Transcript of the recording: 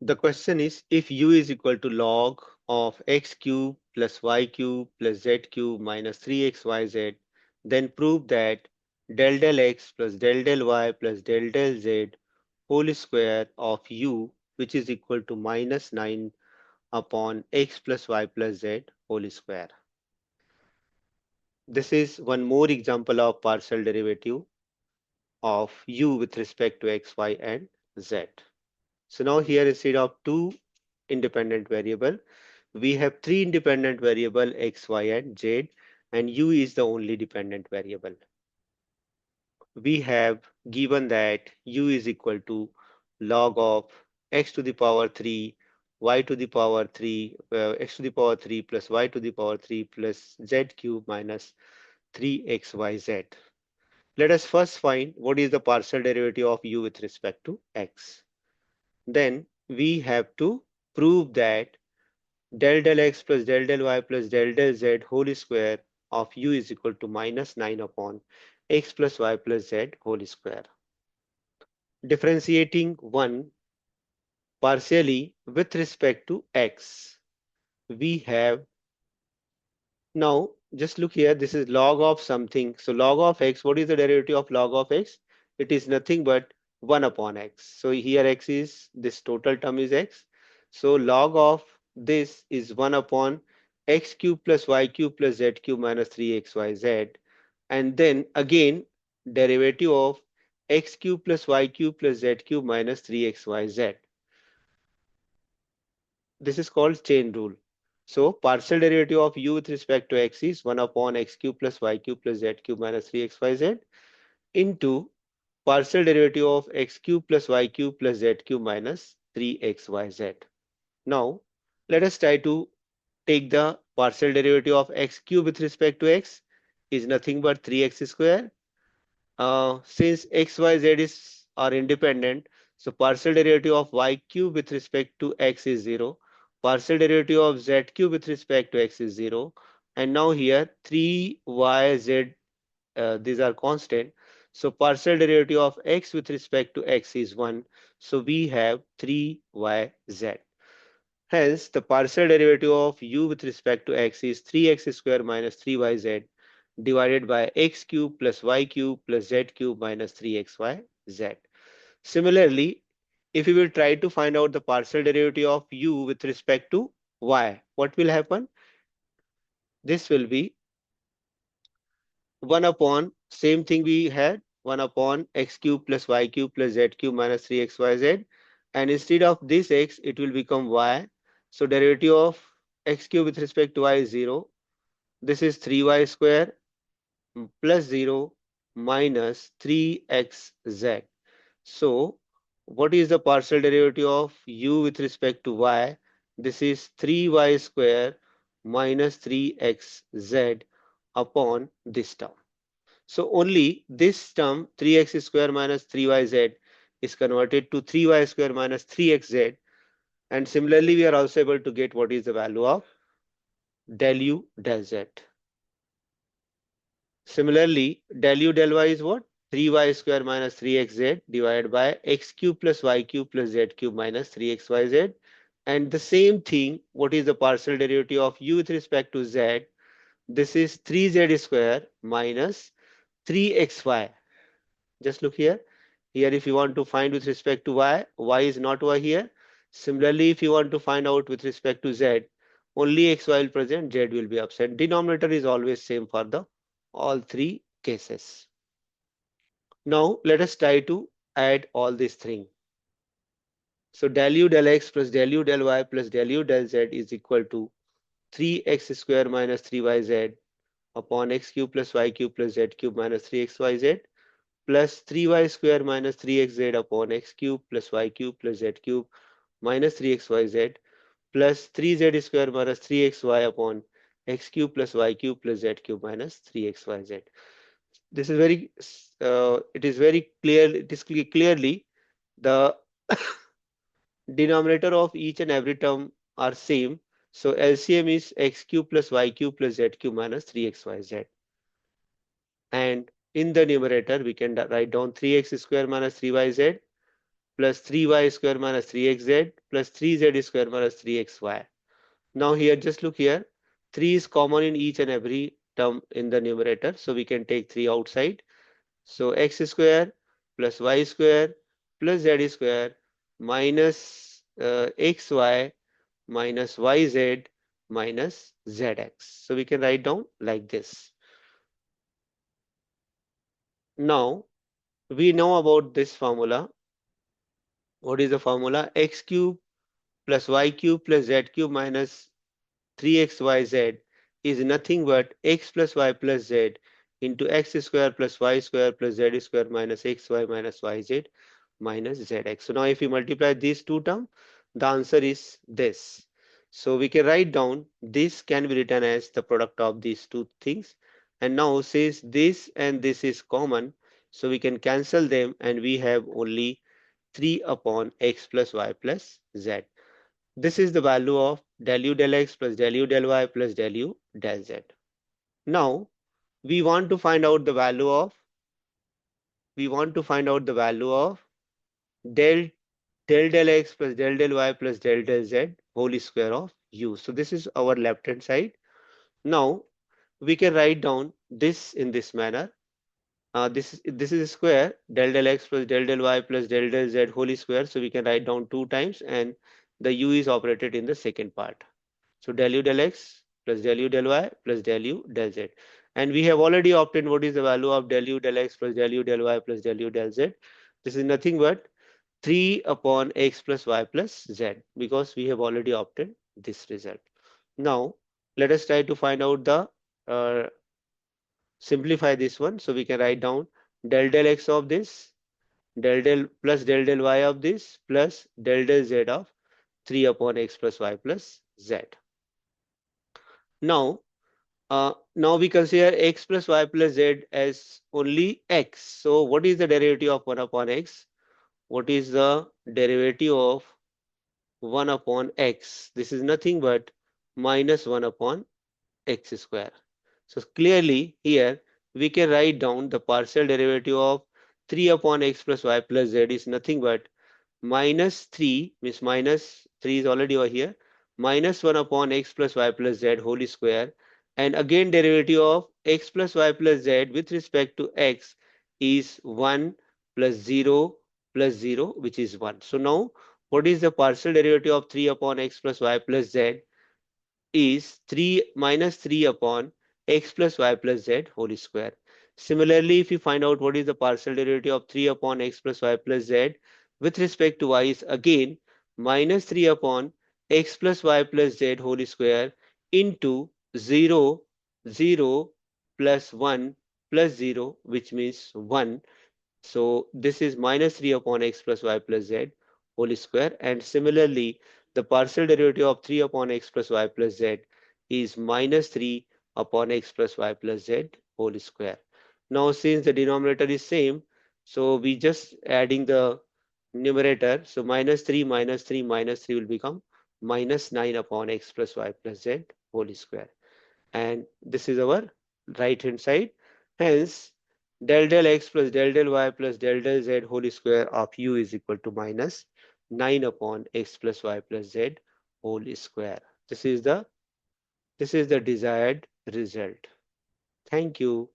The question is, if u is equal to log of x cube plus y cube plus z cube minus 3xyz, then prove that del del x plus del del y plus del del z whole square of u, which is equal to minus 9 upon x plus y plus z whole square. This is one more example of partial derivative of u with respect to x, y, and z. So now here, instead of two independent variable, we have three independent variable x, y, and z, and u is the only dependent variable. We have given that u is equal to log of x to the power 3, y to the power 3, x to the power 3 plus y to the power 3 plus z cube minus 3xyz. Let us first find what is the partial derivative of u with respect to x. Then we have to prove that del del x plus del del y plus del del z whole square of u is equal to minus 9 upon x plus y plus z whole square. Differentiating one partially with respect to x, we have now just look here, this is log of something. So log of x, what is the derivative of log of x? It is nothing but 1 upon x. So here x is, this total term is x. So log of this is 1 upon x cube plus y cube plus z cube minus 3xyz. And then again, derivative of x cube plus y cube plus z cube minus 3xyz. This is called chain rule. So partial derivative of u with respect to x is 1 upon x cube plus y cube plus z cube minus 3xyz into partial derivative of x cube plus y cube plus z cube minus 3xyz. Now let us try to take the partial derivative of x cube with respect to x is nothing but 3x square. Since x, y, z are independent, so partial derivative of y cube with respect to x is 0. Partial derivative of z cube with respect to x is 0. And now here 3y, z, these are constant. So partial derivative of x with respect to x is 1. So we have 3y, z. Hence, the partial derivative of u with respect to x is 3x square minus 3yz divided by x cube plus y cube plus z cube minus 3xyz. Similarly, if we will try to find out the partial derivative of u with respect to y, what will happen? This will be 1 upon, same thing we had, 1 upon x cube plus y cube plus z cube minus 3xyz. And instead of this x, it will become y. So derivative of x cube with respect to y is 0. This is 3y square plus 0 minus 3xz. So what is the partial derivative of u with respect to y? This is 3y square minus 3xz upon this term. So only this term 3x square minus 3yz is converted to 3y square minus 3xz. And similarly, we are also able to get what is the value of del u del z. Similarly, del u del y is what? 3y square minus 3xz divided by x cube plus y cube plus z cube minus 3xyz. And the same thing, what is the partial derivative of u with respect to z? This is 3z square minus 3xy. Just look here. Here, if you want to find with respect to y, y is not y here. Similarly, if you want to find out with respect to z, only xy will present, z will be absent. Denominator is always same for the all three cases. Now let us try to add all these things. So del u del x plus del u del y plus del u del z is equal to 3x square minus 3yz upon x cube plus y cube plus z cube minus 3xyz plus 3y square minus 3xz upon x cube plus y cube plus z cube minus 3xyz plus 3z square minus 3xy upon x cube plus y cube plus z cube minus 3xyz. This is very, it is very clear, it is clearly the denominator of each and every term are same. So LCM is x cube plus y cube plus z cube minus 3xyz. And in the numerator, we can write down 3x square minus 3yz plus 3y square minus 3xz plus 3z square minus 3xy. Now here, just look here. 3 is common in each and every term in the numerator, so we can take 3 outside. So x square plus y square plus z square minus xy minus yz minus zx. So we can write down like this. Now we know about this formula. What is the formula? X cube plus y cube plus z cube minus 3xyz is nothing but x plus y plus z into x square plus y square plus z square minus xy minus yz minus zx. So now if we multiply these two terms, the answer is this. So we can write down this can be written as the product of these two things. And now since this and this is common, so we can cancel them and we have only 3 upon x plus y plus z. This is the value of del u del x plus del u del y plus del u del z. Now we want to find out the value of del del x plus del y plus del z whole square of u. So this is our left hand side. Now we can write down this in this manner. This is a square del x plus del y plus del z whole square. So we can write down 2 times and the u is operated in the second part. So del u del x plus del u del y plus del u del z. And we have already obtained what is the value of del u del x plus del u del y plus del u del z. This is nothing but 3 upon x plus y plus z because we have already obtained this result. Now let us try to find out the simplify this one. So we can write down del x of this, del y of this plus del z of 3 upon x plus y plus z. Now now we consider x plus y plus z as only x. So what is the derivative of 1 upon x? What is the derivative of 1 upon x? This is nothing but minus 1 upon x square. So clearly here we can write down the partial derivative of 3 upon x plus y plus z is nothing but minus 3, means minus 3 is already over here, minus 1 upon x plus y plus z whole square, and again derivative of x plus y plus z with respect to x is 1 plus 0 plus 0, which is 1. So now what is the partial derivative of 3 upon x plus y plus z? Is 3 minus 3 upon x plus y plus z whole square. Similarly, if you find out what is the partial derivative of 3 upon x plus y plus z with respect to y is again minus 3 upon x plus y plus z whole square into 0, 0 plus 1 plus 0, which means 1. So this is minus 3 upon x plus y plus z whole square. And similarly, the partial derivative of 3 upon x plus y plus z is minus 3 upon x plus y plus z whole square. Now, since the denominator is same, so we just adding the numerator. So minus 3 minus 3 minus 3 will become minus 9 upon x plus y plus z whole square. And this is our right hand side. Hence, del x plus del y plus del z whole square of u is equal to minus 9 upon x plus y plus z whole square. This is the desired result. Thank you.